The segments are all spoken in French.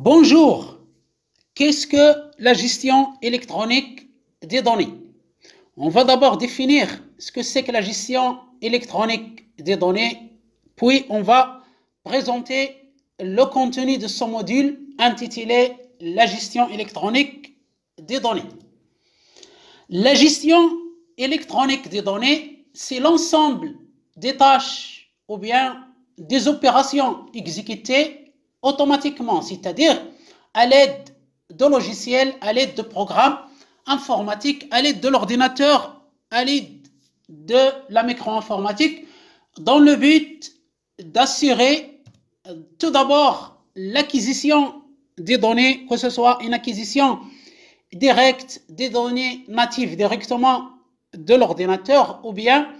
Bonjour, qu'est-ce que la gestion électronique des données? On va d'abord définir ce que c'est que la gestion électronique des données, puis on va présenter le contenu de ce module intitulé la gestion électronique des données. La gestion électronique des données, c'est l'ensemble des tâches ou bien des opérations exécutées automatiquement, c'est-à-dire à l'aide de logiciels, à l'aide de programmes informatiques, à l'aide de l'ordinateur, à l'aide de la micro-informatique, dans le but d'assurer tout d'abord l'acquisition des données, que ce soit une acquisition directe des données natives directement de l'ordinateur ou bien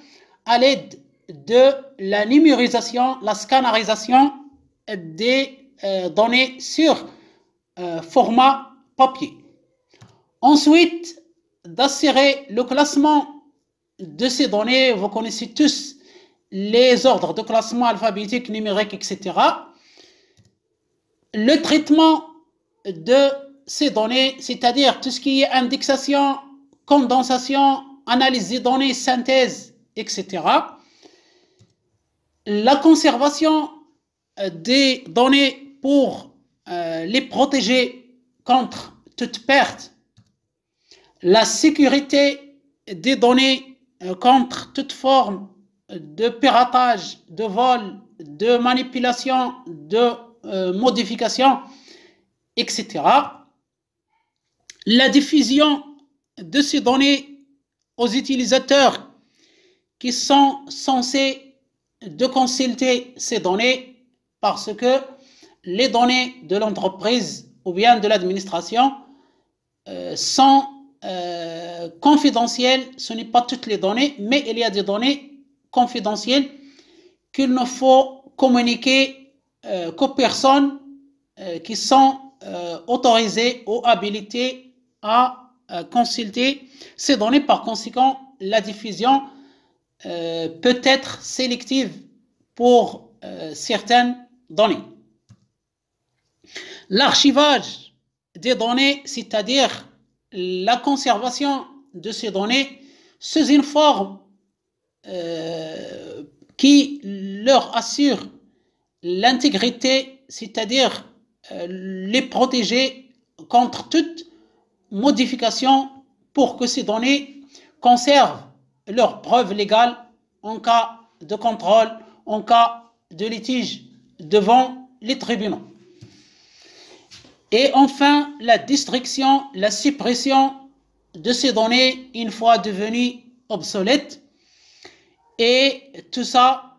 à l'aide de la numérisation, la scannarisation des données sur format papier. Ensuite, d'assurer le classement de ces données. Vous connaissez tous les ordres de classement alphabétique, numérique, etc. Le traitement de ces données, c'est-à-dire tout ce qui est indexation, condensation, analyse des données, synthèse, etc. La conservation des données pour les protéger contre toute perte, la sécurité des données contre toute forme de piratage, de vol, de manipulation, de modification, etc. La diffusion de ces données aux utilisateurs qui sont censés de consulter ces données parce que les données de l'entreprise ou bien de l'administration sont confidentielles. Ce n'est pas toutes les données, mais il y a des données confidentielles qu'il ne faut communiquer qu'aux personnes qui sont autorisées ou habilitées à consulter ces données. Par conséquent, la diffusion peut être sélective pour certaines données. L'archivage des données, c'est-à-dire la conservation de ces données sous une forme qui leur assure l'intégrité, c'est-à-dire les protéger contre toute modification pour que ces données conservent leurs preuves légales en cas de contrôle, en cas de litige devant les tribunaux. Et enfin, la destruction, la suppression de ces données une fois devenues obsolètes. Et tout ça,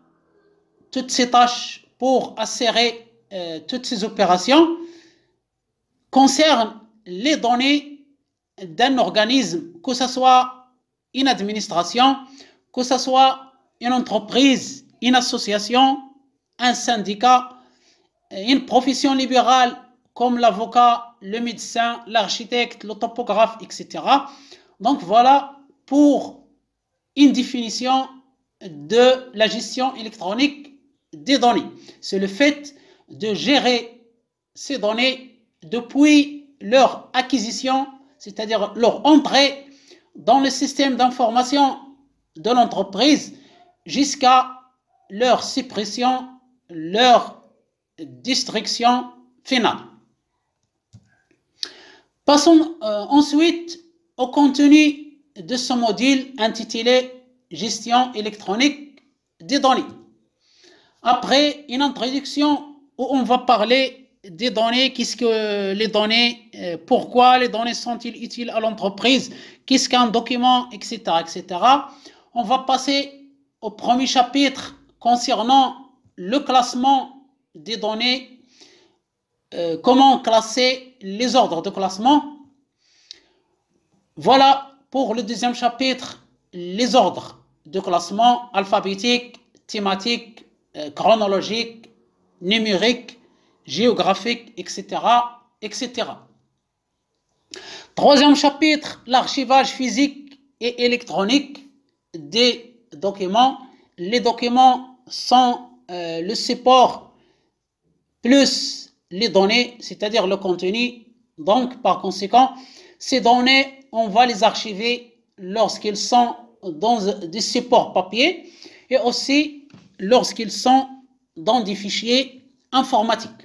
toutes ces tâches pour assurer toutes ces opérations concernent les données d'un organisme, que ce soit une administration, que ce soit une entreprise, une association, un syndicat, une profession libérale comme l'avocat, le médecin, l'architecte, le topographe, etc. Donc voilà pour une définition de la gestion électronique des données. C'est le fait de gérer ces données depuis leur acquisition, c'est-à-dire leur entrée dans le système d'information de l'entreprise jusqu'à leur suppression, leur destruction finale. Passons ensuite au contenu de ce module intitulé Gestion électronique des données. Après une introduction où on va parler des données, qu'est-ce que les données, pourquoi les données sont-ils utiles à l'entreprise, qu'est-ce qu'un document, etc., etc. On va passer au premier chapitre concernant le classement des données, comment classer les ordres de classement. Voilà pour le deuxième chapitre, les ordres de classement alphabétique, thématique, chronologique, numérique, géographique, etc., etc. Troisième chapitre, l'archivage physique et électronique des documents. Les documents sont le support plus les données, c'est-à-dire le contenu. Donc, par conséquent, ces données, on va les archiver lorsqu'ils sont dans des supports papier et aussi lorsqu'ils sont dans des fichiers informatiques.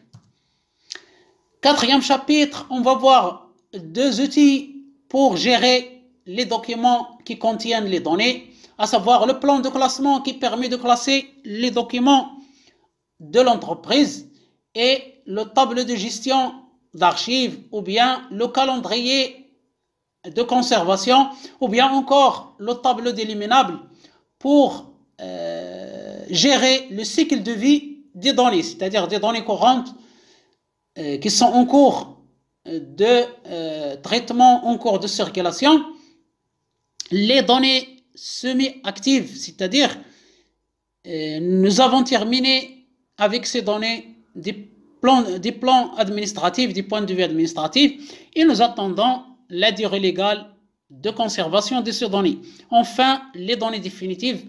Quatrième chapitre, on va voir deux outils pour gérer les documents qui contiennent les données, à savoir le plan de classement qui permet de classer les documents de l'entreprise et le tableau de gestion d'archives ou bien le calendrier de conservation ou bien encore le tableau d'éliminable pour gérer le cycle de vie des données, c'est-à-dire des données courantes qui sont en cours de traitement, en cours de circulation, les données semi-actives, c'est-à-dire nous avons terminé avec ces données des plans administratifs, du point de vue administratif, et nous attendons la durée légale de conservation de ces données. Enfin, les données définitives,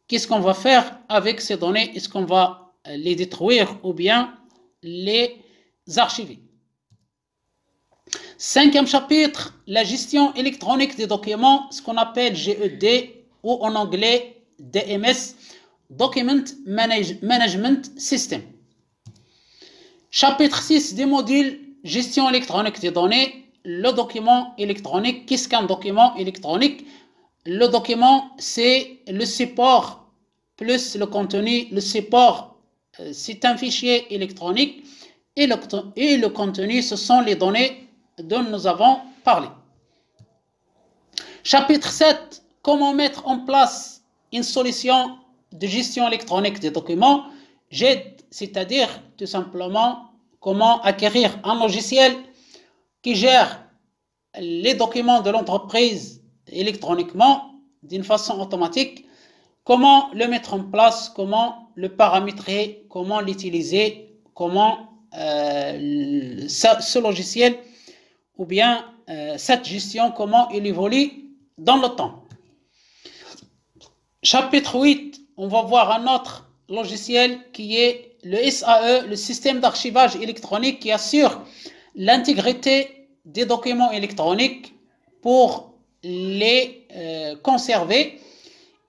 qu'est-ce qu'on va faire avec ces données? Est-ce qu'on va les détruire ou bien les archiver? Cinquième chapitre, la gestion électronique des documents, ce qu'on appelle GED ou en anglais DMS, Document Management System. Chapitre 6 des modules gestion électronique des données, le document électronique. Qu'est-ce qu'un document électronique? Le document, c'est le support plus le contenu. Le support, c'est un fichier électronique et le contenu, ce sont les données dont nous avons parlé. Chapitre 7, comment mettre en place une solution de gestion électronique des documents, GED, c'est-à-dire tout simplement comment acquérir un logiciel qui gère les documents de l'entreprise électroniquement d'une façon automatique, comment le mettre en place, comment le paramétrer, comment l'utiliser, comment ce logiciel ou bien cette gestion, comment il évolue dans le temps. Chapitre 8, on va voir un autre logiciel qui est le SAE, le système d'archivage électronique qui assure l'intégrité des documents électroniques pour les conserver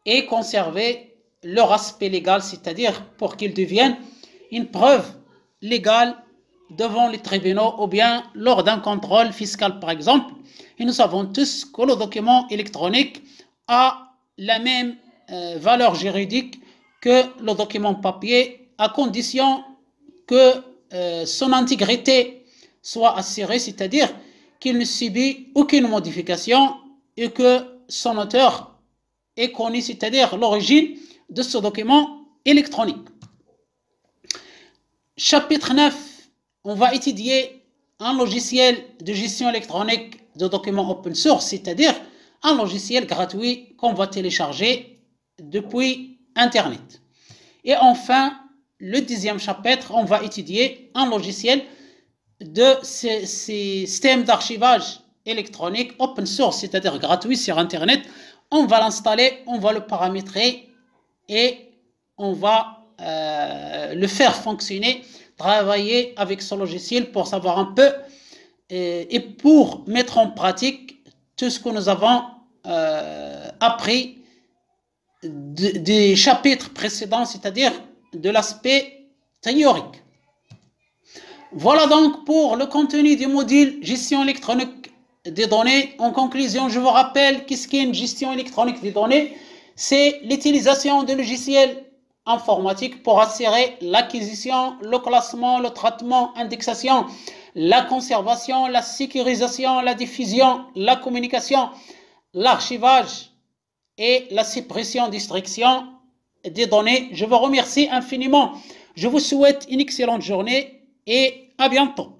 et conserver leur aspect légal, c'est-à-dire pour qu'ils deviennent une preuve légale devant les tribunaux ou bien lors d'un contrôle fiscal par exemple. Et nous savons tous que le document électronique a la même valeur juridique que le document papier à condition que son intégrité soit assurée, c'est-à-dire qu'il ne subit aucune modification et que son auteur est connu, c'est-à-dire l'origine de ce document électronique. Chapitre 9, on va étudier un logiciel de gestion électronique de documents open source, c'est-à-dire un logiciel gratuit qu'on va télécharger depuis Internet. Et enfin, le 10e chapitre, on va étudier un logiciel de système d'archivage électronique open source, c'est-à-dire gratuit sur Internet. On va l'installer, on va le paramétrer et on va le faire fonctionner, travailler avec ce logiciel pour savoir un peu et pour mettre en pratique tout ce que nous avons appris des chapitres précédents, c'est-à-dire de l'aspect théorique. Voilà donc pour le contenu du module gestion électronique des données. En conclusion, je vous rappelle qu'est-ce qu'est une gestion électronique des données. C'est l'utilisation de logiciels informatiques pour assurer l'acquisition, le classement, le traitement, indexation, la conservation, la sécurisation, la diffusion, la communication, l'archivage et la suppression, destruction des données. Je vous remercie infiniment. Je vous souhaite une excellente journée et à bientôt.